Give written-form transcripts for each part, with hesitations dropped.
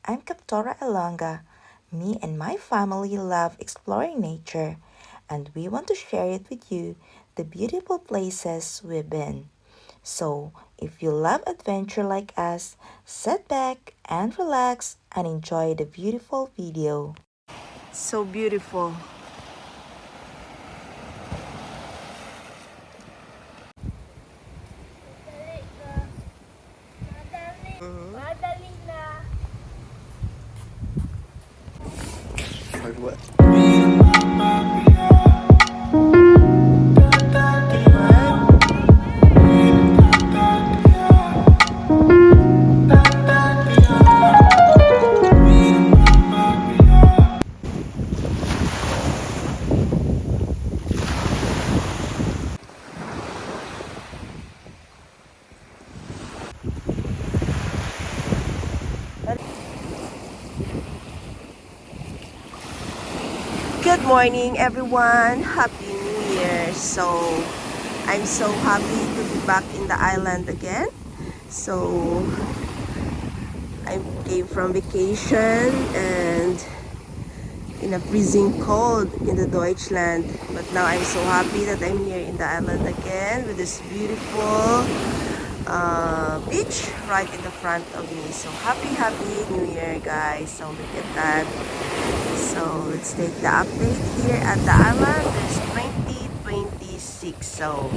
I'm Captora Elonga. Me and my family love exploring nature, and we want to share it with you the beautiful places we've been. So, if you love adventure like us, sit back and relax and enjoy the beautiful video. So beautiful. What? Good morning, everyone. Happy New Year. So, I'm so happy to be back in the island again. So, I came from vacation and in a freezing cold in the Deutschland. But now I'm so happy that I'm here in the island again with this beautiful beach right in the front of me. So happy New Year, guys. So look at that. So let's take the update here at the island. There's 2026. So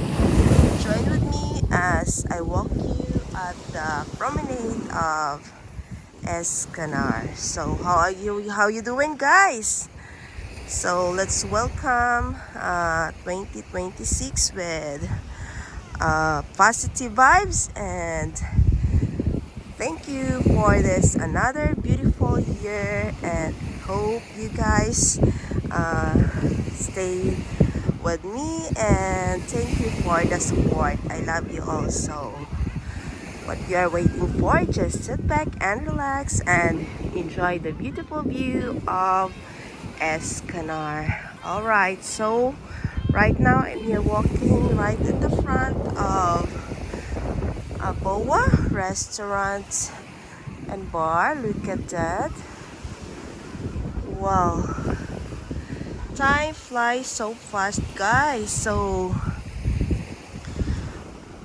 join with me as I walk you at the promenade of Escanar. So how you doing, guys? So let's welcome 2026 with positive vibes, and thank you for this another beautiful year, and hope you guys stay with me, and thank you for the support. I love you all. So what you are waiting for, just sit back and relax and enjoy the beautiful view of Escanar. Alright, so right now I'm here walking right at the front of a Boa restaurant and bar. Look at that. Wow. Time flies so fast, guys. So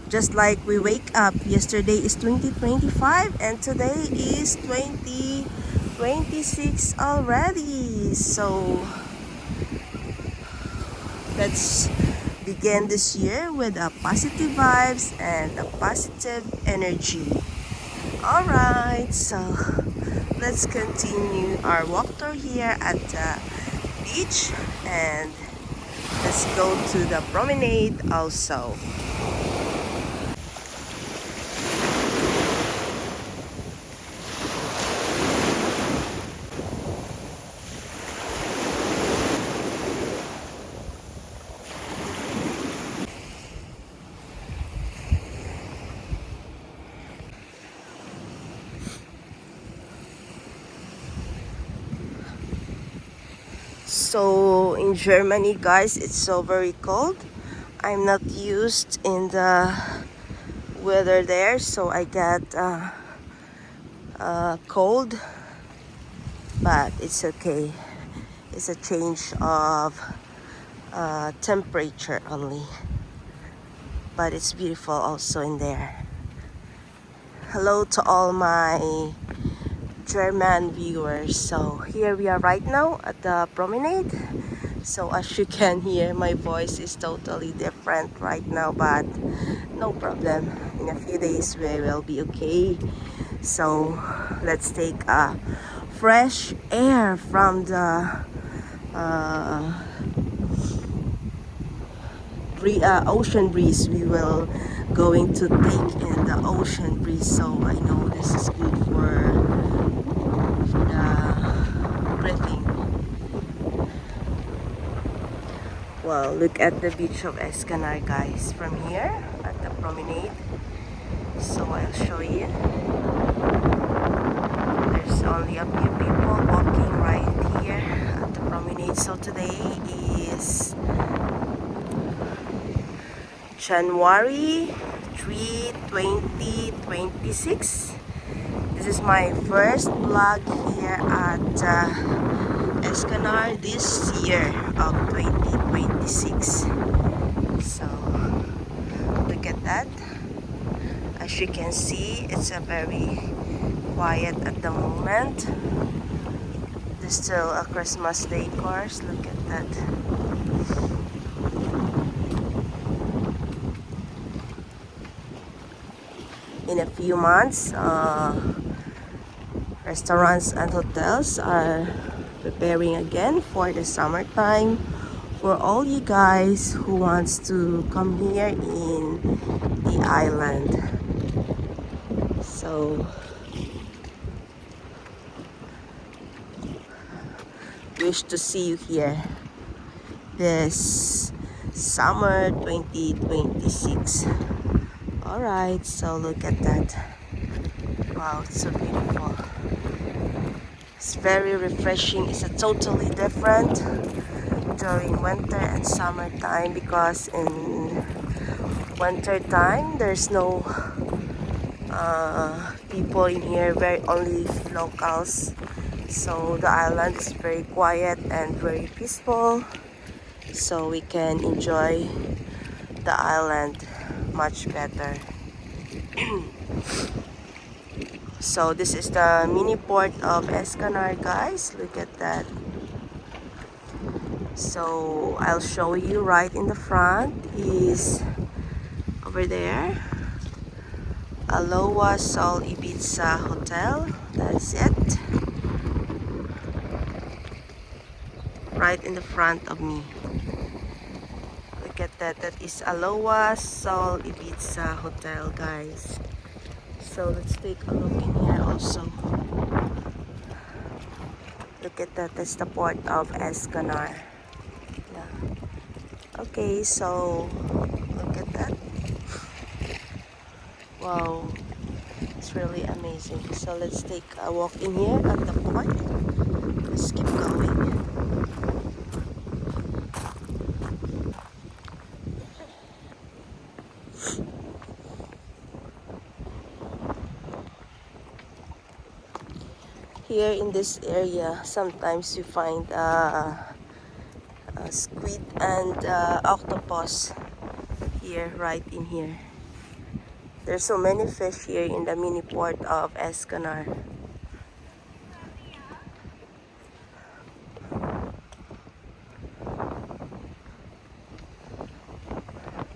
just like we wake up, yesterday is 2025 and today is 2026 already. So let's begin this year with a positive vibes and a positive energy. Alright, so let's continue our walk tour here at the beach, and let's go to the promenade also. So in Germany, guys, it's so very cold. I'm not used in the weather there, so I get cold, but it's okay. It's a change of temperature only, but it's beautiful also in there. Hello to all my German viewers. So here we are right now at the promenade. So as you can hear, my voice is totally different right now, but no problem. In a few days we will be okay. So let's take a fresh air from the ocean breeze. We will going to take in the ocean breeze. So I know this is good for the breathing. Well, look at the beach of Escanar, guys, from here at the promenade. So I'll show you. There's only a few people walking right here at the promenade. So today is January 3, 2026. This is my first vlog here at Escanar this year of 2026. So look at that. As you can see, it's a very quiet at the moment. There's still a Christmas decors. Look at that. In a few months, restaurants and hotels are preparing again for the summertime. For all you guys who wants to come here in the island. So wish to see you here this summer 2026. Alright, so look at that. Wow, it's so beautiful. It's very refreshing. It's a totally different during winter and summertime, because in winter time there's no people in here, very only locals. So the island is very quiet and very peaceful, so we can enjoy the island much better. So this is the mini port of Escanar, guys. Look at that. So I'll show you right in the front is over there, Aloha Sol Ibiza Hotel. That's it. Right in the front of me. Look at that. That is Aloha Sol Ibiza Hotel, guys. So let's take a look in here also. Look at that. That's the port of Escanar. Yeah. Okay, so look at that. Wow, it's really amazing. So let's take a walk in here at the port. Let's keep going. Here in this area, sometimes you find squid and octopus here, right in here. There's so many fish here in the mini port of Escanar.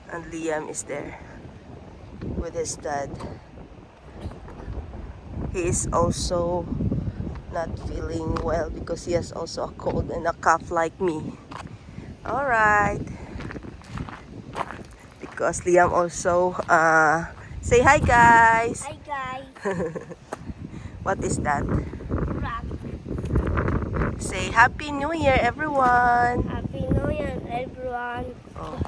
And Liam is there with his dad. He is also not feeling well because he has also a cold and a cough like me. Alright. Because Liam also say hi, guys. Hi guys. What is that? Rock. Say Happy New Year, everyone. Happy New Year, everyone. Oh.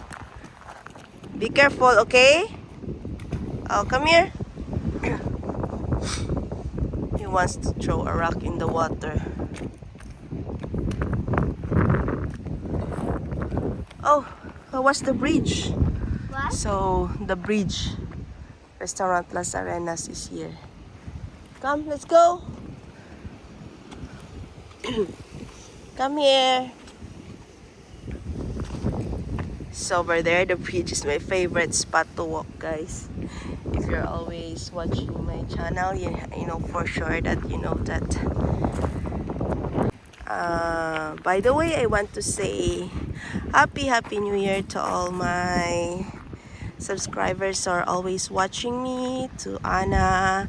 Be careful, okay? Oh, come here. He wants to throw a rock in the water. Oh, what's the bridge? What? So the bridge, Restaurant Las Arenas, is here. Come, let's go. Come here. So over there, the bridge is my favorite spot to walk, guys. If you're always watching my channel, you know for sure that you know that. By the way, I want to say Happy New Year to all my subscribers who are always watching me, to Anna,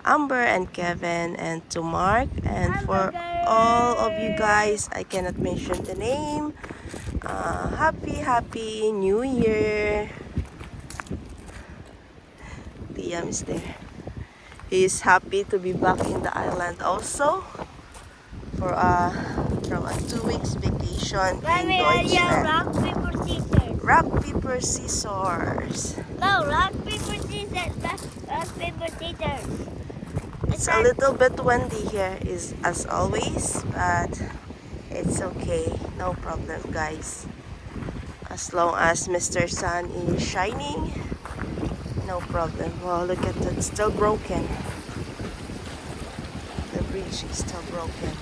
Amber, and Kevin, and to Mark, and for all of you guys I cannot mention the name. Happy New Year. Liam is there. He is happy to be back in the island also for from a 2 weeks vacation in Deutschland. Rock, paper, scissors. Rock, paper, scissors. No, rock, paper, scissors. Rock, paper, scissors. It's a little bit windy here, is as always, but it's okay. No problem, guys. As long as Mr. Sun is shining, no problem. Well, look at that, still broken. bridge is still broken.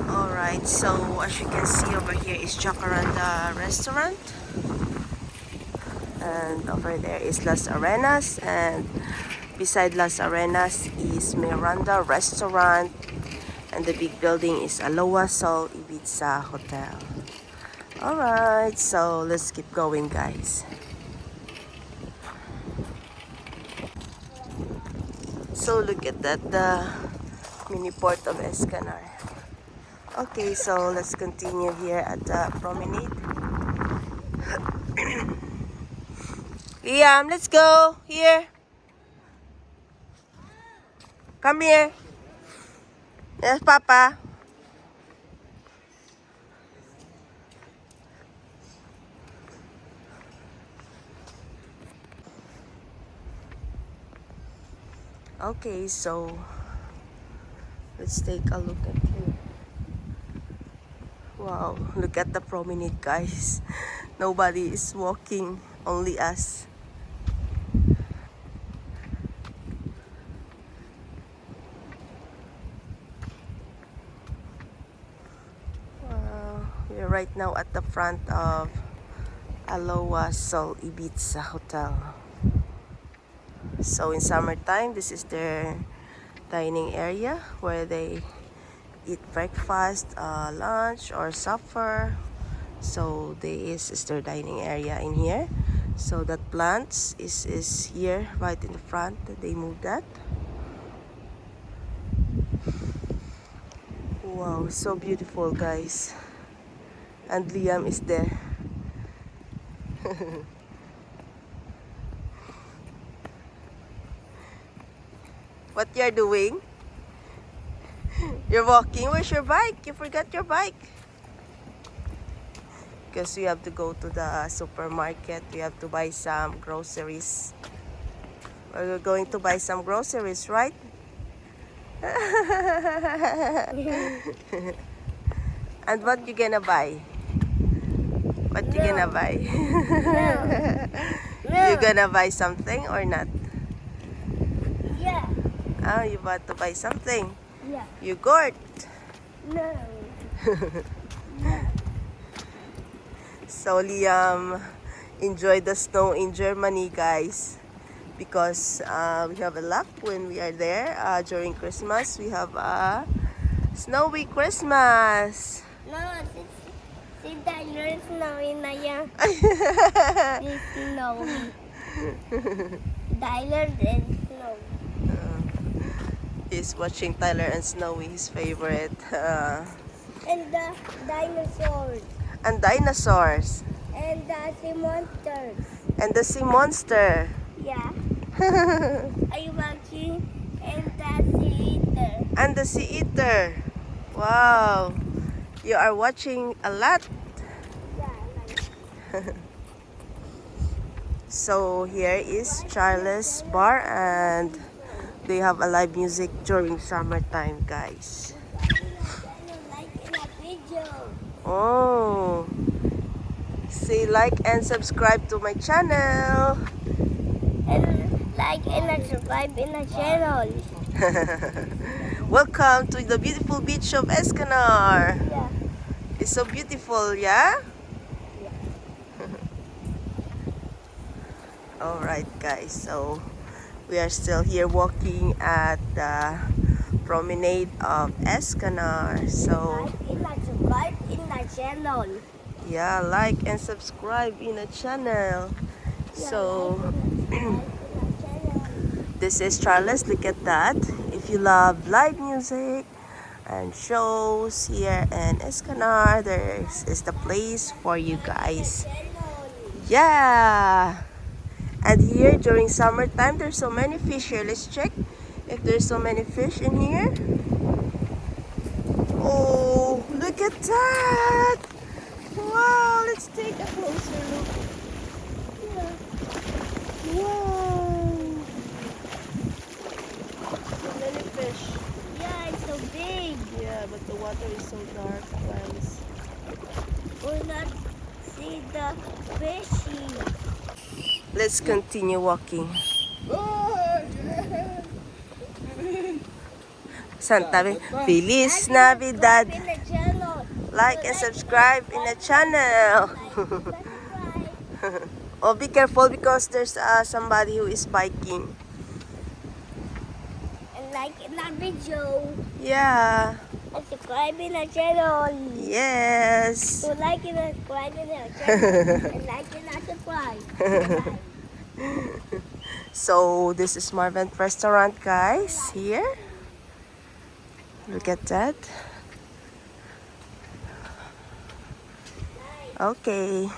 Alright, so as you can see over here is Jacaranda restaurant. And over there is Las Arenas, and beside Las Arenas is Miranda restaurant, and the big building is Aloha Sol Ibiza Hotel. Alright, so let's keep going, guys. So look at that, the mini port of Escanar. Okay, so let's continue here at the promenade. Liam, let's go. Here. Come here. Yes, Papa. Okay, so let's take a look at here. Wow, look at the promenade, guys. Nobody is walking, only us. Wow, we're right now at the front of Aloha Sol Ibiza Hotel. So in summertime, this is their dining area where they eat breakfast, lunch, or supper. So this is their dining area in here. So that plants is here right in the front. They moved that. Wow, so beautiful, guys. And Liam is there. What you're doing? You're walking. Where's your bike? You forgot your bike. Because we have to go to the supermarket. We have to buy some groceries. We're going to buy some groceries, right? And what you gonna buy? What you gonna buy? You gonna buy something or not? Yeah. Oh, you want to buy something? Yeah. Yogurt. No. So Liam enjoyed the snow in Germany, guys, because we have a luck when we are there during Christmas. We have a snowy Christmas. No, si Tyler snowy na yan. It's snowy. Tyler is snowy. He's watching Tyler and Snowy, his favorite. And the dinosaurs. And dinosaurs. And the sea monsters. And the sea monster. Yeah. Are you watching? And the sea eater. And the sea eater. Wow. You are watching a lot. Yeah, like. So here is Charles Bar, and they have a live music during summertime, guys. Like in a video. Oh. Say like and subscribe to my channel. And like and subscribe in the channel. Welcome to the beautiful beach of Escanar. Yeah. It's so beautiful, yeah? Alright, guys, so we are still here walking at the promenade of Escanar. So Like and subscribe in the channel. yeah, like and subscribe in the channel. So this is Charles. Look at that. If you love live music and shows here in Escanar, there is the place for you guys. Yeah. And here during summertime, there's so many fish here. Let's check if there's so many fish in here. Oh, look at that. Wow, let's take a closer look. Yeah. Wow. So many fish. Yeah, it's so big. Yeah, but the water is so dark, guys. We'll not see the fishy. Let's continue walking. Santa Feliz Navidad. Subscribe in the channel. Like and subscribe in the channel. Subscribe. Oh, be careful because there's somebody who is biking. And like in that video. Yeah. And subscribe in the channel. Yes. So like and subscribe in the channel. And like and subscribe. Bye. So this is Marvin Restaurant, guys. Here. Look at that. Okay.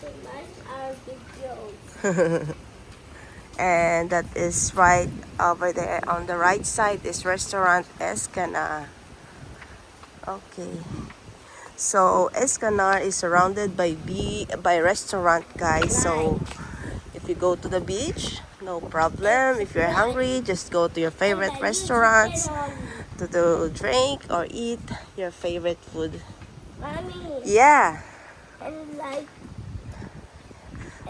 So much our videos. And that is right over there on the right side is Restaurant Escana. Okay. So Escanar is surrounded by restaurant, guys. So if you go to the beach, no problem. If you're hungry, just go to your favorite restaurants to drink or eat your favorite food. Mommy. Yeah. And like.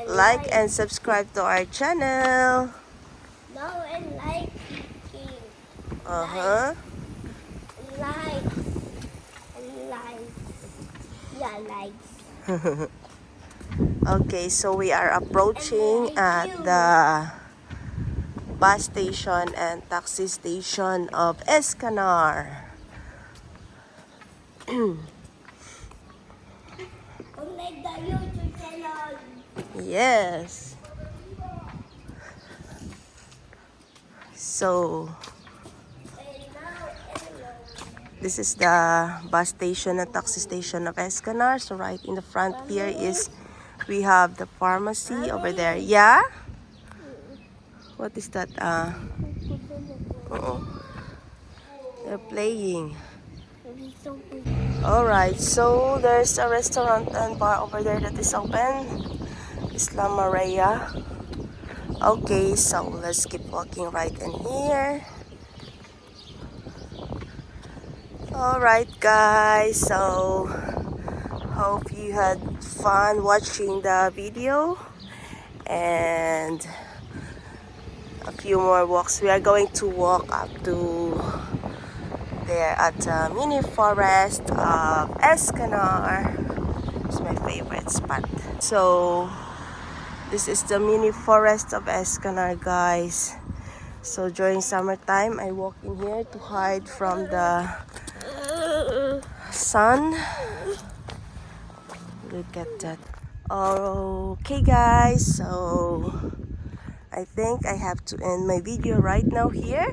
Like and subscribe to our channel. No, and like. Uh-huh. Like. And like. Yeah, like. Okay, so we are approaching at the bus station and taxi station of Escanar. Connect the YouTube channel. Yes. So this is the bus station and taxi station of Escanar. So right in the front here is we have the pharmacy over there. Yeah? What is that? They're playing. Alright, so there's a restaurant and bar over there that is open. Isla Maria. Okay, so let's keep walking right in here. Alright guys, so hope you had fun watching the video. And a few more walks. We are going to walk up to there at the mini forest of Escanar. It's my favorite spot. So this is the mini forest of Escanar, guys. So during summertime, I walk in here to hide from the sun. Look at that. Okay guys, so I think I have to end my video right now here.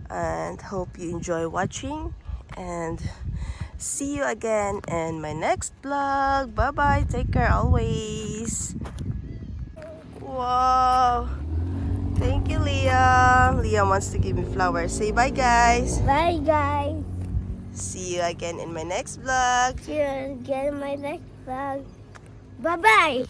And hope you enjoy watching. And see you again in my next vlog. Bye bye. Take care always. Wow. Thank you, Leah. Leah wants to give me flowers. Say bye, guys. Bye, guys. See you again in my next vlog. See you again in my next vlog. Bye-bye.